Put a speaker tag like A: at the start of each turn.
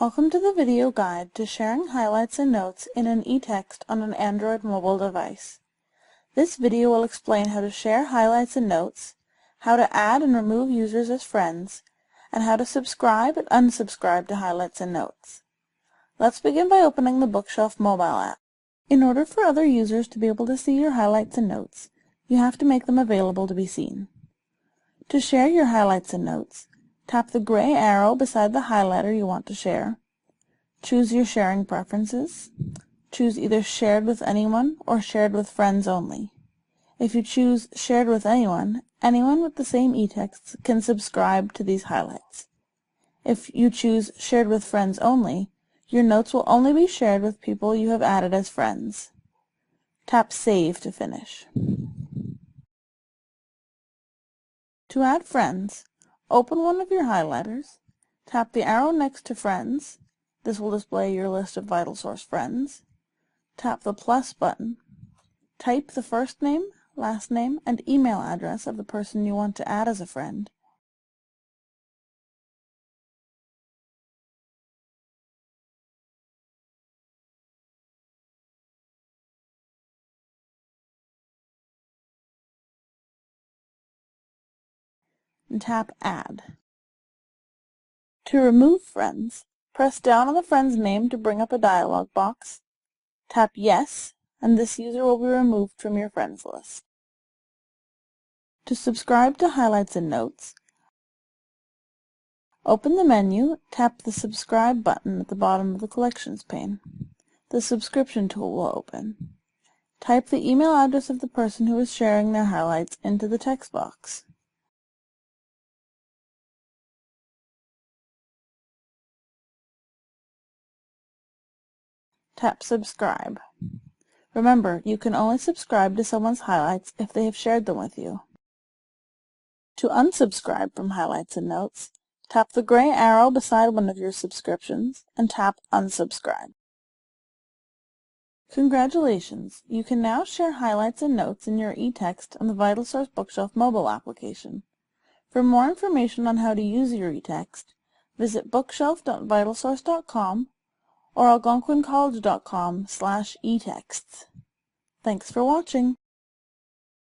A: Welcome to the video guide to sharing highlights and notes in an eText on an Android mobile device. This video will explain how to share highlights and notes, how to add and remove users as friends, and how to subscribe and unsubscribe to highlights and notes. Let's begin by opening the Bookshelf mobile app. In order for other users to be able to see your highlights and notes, you have to make them available to be seen. To share your highlights and notes, tap the gray arrow beside the highlighter you want to share. Choose your sharing preferences. Choose either shared with anyone or shared with friends only. If you choose shared with anyone, anyone with the same eText can subscribe to these highlights. If you choose shared with friends only, your notes will only be shared with people you have added as friends. Tap Save to finish. To add friends, open one of your highlighters, tap the arrow next to Friends. This will display your list of VitalSource friends. Tap the plus button. Type the first name, last name, and email address of the person you want to add as a friend. And tap Add. To remove friends, press down on the friend's name to bring up a dialog box. Tap Yes, and this user will be removed from your friends list. To subscribe to highlights and notes, open the menu, tap the Subscribe button at the bottom of the Collections pane. The Subscription tool will open. Type the email address of the person who is sharing their highlights into the text box. Tap Subscribe. Remember, you can only subscribe to someone's highlights if they have shared them with you. To unsubscribe from highlights and notes, tap the gray arrow beside one of your subscriptions and tap Unsubscribe. Congratulations! You can now share highlights and notes in your eText on the VitalSource Bookshelf mobile application. For more information on how to use your eText, visit bookshelf.vitalsource.com or algonquincollege.com/etexts. Thanks for watching.